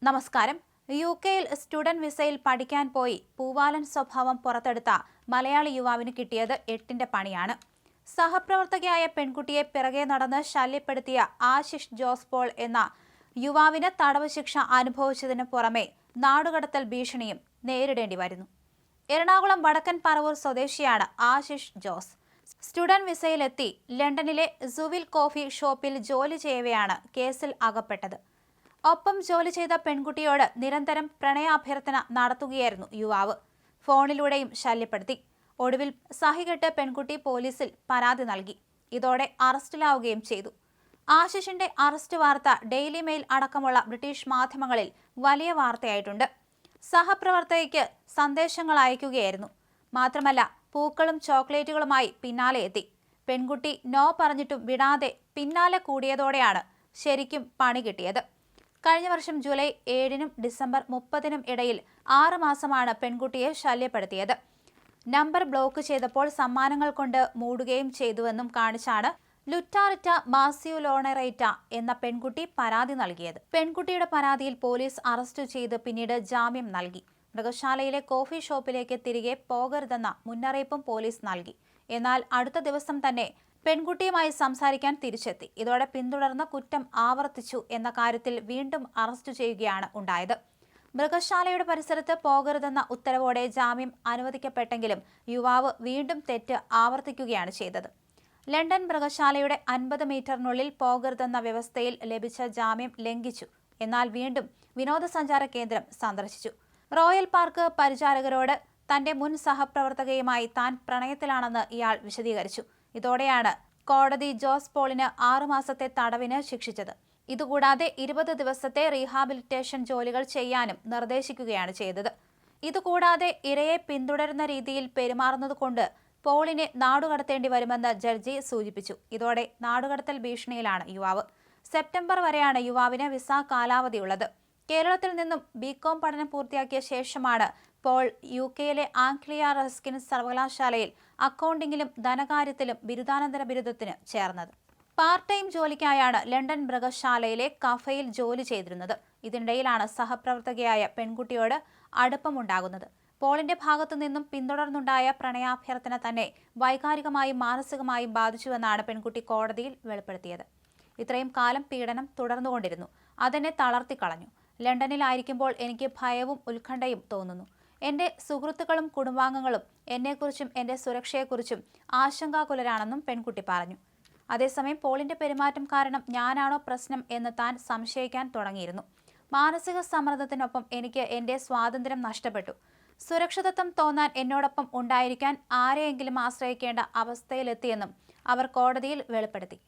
നമസ്കാരം. യുകെയിൽ സ്റ്റുഡന്റ് വിസയിൽ പഠിക്കാൻ പോയി പൂവാലൻ സ്വഭാവം പുറത്തെടുത്ത മലയാളി യുവാവിന് കിട്ടിയത് 8ന്റെ പണിയാണ്. സഹപ്രവർത്തകയായ പെൺകുട്ടിയെ പിറകെ നടന്ന് ശല്യപ്പെടുത്തിയ ആശിഷ് ജോസ് പോൾ എന്ന യുവാവിന് തടവ് ശിക്ഷ അനുഭവിച്ചതിന് പുറമെ നാടുകടത്തൽ ഭീഷണിയും നേരിടേണ്ടി വരുന്നു. എറണാകുളം വടക്കൻ പറവൂർ സ്വദേശിയാണ് ആശിഷ് ജോസ്. സ്റ്റുഡന്റ് വിസയിലെത്തി ലണ്ടനിലെ സുവിൽ കോഫി ഷോപ്പിൽ ജോലി ചെയ്യവെയാണ് കേസിൽ അകപ്പെട്ടത്. ഒപ്പം ജോലി ചെയ്ത പെൺകുട്ടിയോട് നിരന്തരം പ്രണയാഭ്യർത്ഥന നടത്തുകയായിരുന്നു യുവാവ്. ഫോണിലൂടെയും ശല്യപ്പെടുത്തി. ഒടുവിൽ സഹികെട്ട് പെൺകുട്ടി പോലീസിൽ പരാതി നൽകി. ഇതോടെ അറസ്റ്റിലാവുകയും ചെയ്തു. ആശിഷിന്റെ അറസ്റ്റ് വാർത്ത ഡെയിലി മെയിൽ അടക്കമുള്ള ബ്രിട്ടീഷ് മാധ്യമങ്ങളിൽ വലിയ വാർത്തയായിട്ടുണ്ട്. സഹപ്രവർത്തകയ്ക്ക് സന്ദേശങ്ങൾ അയക്കുകയായിരുന്നു. മാത്രമല്ല, പൂക്കളും ചോക്ലേറ്റുകളുമായി പിന്നാലെ എത്തി. പെൺകുട്ടി നോ പറഞ്ഞിട്ടും വിടാതെ പിന്നാലെ കൂടിയതോടെയാണ് ശരിക്കും പണി കിട്ടിയത്. കഴിഞ്ഞ വർഷം ജൂലൈ 7-നും ഡിസംബർ 30-നും ഇടയിൽ 6 മാസമാണ് പെൺകുട്ടിയെ ശല്യപ്പെടുത്തിയത്. നമ്പർ ബ്ലോക്ക് ചെയ്തപ്പോൾ സമ്മാനങ്ങൾ കൊണ്ട് മൂടുകയും ചെയ്തുവെന്നും കാണിച്ചാണ് ലുറ്റാറിറ്റ മാസിയുലോണറേറ്റ എന്ന പെൺകുട്ടി പരാതി നൽകിയത്. പെൺകുട്ടിയുടെ പരാതിയിൽ പോലീസ് അറസ്റ്റ് ചെയ്ത് പിന്നീട് ജാമ്യം നൽകി. മൃഗശാലയിലെ കോഫി ഷോപ്പിലേക്ക് തിരികെ പോകരുതെന്ന മുന്നറിയിപ്പും പോലീസ് നൽകി. എന്നാൽ അടുത്ത ദിവസം തന്നെ പെൺകുട്ടിയുമായി സംസാരിക്കാൻ തിരിച്ചെത്തി. ഇതോടെ പിന്തുടർന്ന് കുറ്റം ആവർത്തിച്ചു എന്ന കാര്യത്തിൽ വീണ്ടും അറസ്റ്റ് ചെയ്യുകയാണ് ഉണ്ടായത്. മൃഗശാലയുടെ പരിസരത്ത് പോകരുതെന്ന ഉത്തരവോടെ ജാമ്യം അനുവദിക്കപ്പെട്ടെങ്കിലും യുവാവ് വീണ്ടും തെറ്റ് ആവർത്തിക്കുകയാണ് ചെയ്തത്. ലണ്ടൻ മൃഗശാലയുടെ 50 മീറ്ററിനുള്ളിൽ പോകരുതെന്ന വ്യവസ്ഥയിൽ ലഭിച്ച ജാമ്യം ലംഘിച്ചു. എന്നാൽ വീണ്ടും വിനോദസഞ്ചാര കേന്ദ്രം സന്ദർശിച്ചു. റോയൽ പാർക്ക് പരിചാരകരോട് തന്റെ മുൻ സഹപ്രവർത്തകയുമായി താൻ പ്രണയത്തിലാണെന്ന് ഇയാൾ വിശദീകരിച്ചു. ഇതോടെയാണ് കോടതി ജോസ് പോളിന് 6 മാസത്തെ തടവിന് ശിക്ഷിച്ചത്. ഇതുകൂടാതെ 20 ദിവസത്തെ റീഹാബിലിറ്റേഷൻ ജോലികൾ ചെയ്യാനും നിർദ്ദേശിക്കുകയാണ് ചെയ്തത്. ഇതുകൂടാതെ ഇരയെ പിന്തുടരുന്ന രീതിയിൽ പെരുമാറുന്നതുകൊണ്ട് പോളിനെ നാടുകടത്തേണ്ടി വരുമെന്ന് ജഡ്ജി സൂചിപ്പിച്ചു. ഇതോടെ നാടുകടത്തൽ ഭീഷണിയിലാണ് യുവാവ്. സെപ്റ്റംബർ വരെയാണ് യുവാവിന് വിസ കാലാവധിയുള്ളത്. കേരളത്തിൽ നിന്നും ബികോം പഠനം പൂർത്തിയാക്കിയ ശേഷമാണ് പോൾ യുകെയിലെ ആംഗ്ലിയ റസ്കിൻ സർവകലാശാലയിൽ അക്കൗണ്ടിംഗിലും ധനകാര്യത്തിലും ബിരുദാനന്തര ബിരുദത്തിന് ചേർന്നത്. പാർട്ട് ടൈം ജോലിക്കായാണ് ലണ്ടൻ മൃഗശാലയിലെ കഫയിൽ ജോലി ചെയ്തിരുന്നത്. ഇതിനിടയിലാണ് സഹപ്രവർത്തകയായ പെൺകുട്ടിയോട് അടുപ്പമുണ്ടാകുന്നത്. പോളിന്റെ ഭാഗത്തു നിന്നും പിന്തുടർന്നുണ്ടായ പ്രണയാഭ്യർത്ഥന തന്നെ വൈകാരികമായും മാനസികമായും ബാധിച്ചുവെന്നാണ് പെൺകുട്ടി കോടതിയിൽ വെളിപ്പെടുത്തിയത്. ഇത്രയും കാലം പീഡനം തുടർന്നുകൊണ്ടിരുന്നു. അതെന്നെ തളർത്തിക്കളഞ്ഞു. ലണ്ടനിലായിരിക്കുമ്പോൾ എനിക്ക് ഭയവും ഉത്കണ്ഠയും തോന്നുന്നു. എന്റെ സുഹൃത്തുക്കളും കുടുംബാംഗങ്ങളും എന്നെക്കുറിച്ചും എന്റെ സുരക്ഷയെക്കുറിച്ചും ആശങ്കാകുലരാണെന്നും പെൺകുട്ടി പറഞ്ഞു. അതേസമയം പോളിന്റെ പെരുമാറ്റം കാരണം ഞാനാണോ പ്രശ്നം എന്ന് താൻ സംശയിക്കാൻ തുടങ്ങിയിരുന്നു. മാനസിക സമ്മർദ്ദത്തിനൊപ്പം എനിക്ക് എന്റെ സ്വാതന്ത്ര്യം നഷ്ടപ്പെട്ടു. സുരക്ഷിതത്വം തോന്നാൻ എന്നോടൊപ്പം ഉണ്ടായിരിക്കാൻ ആരെയെങ്കിലും ആശ്രയിക്കേണ്ട അവസ്ഥയിലെത്തിയെന്നും അവർ കോടതിയിൽ വെളിപ്പെടുത്തി.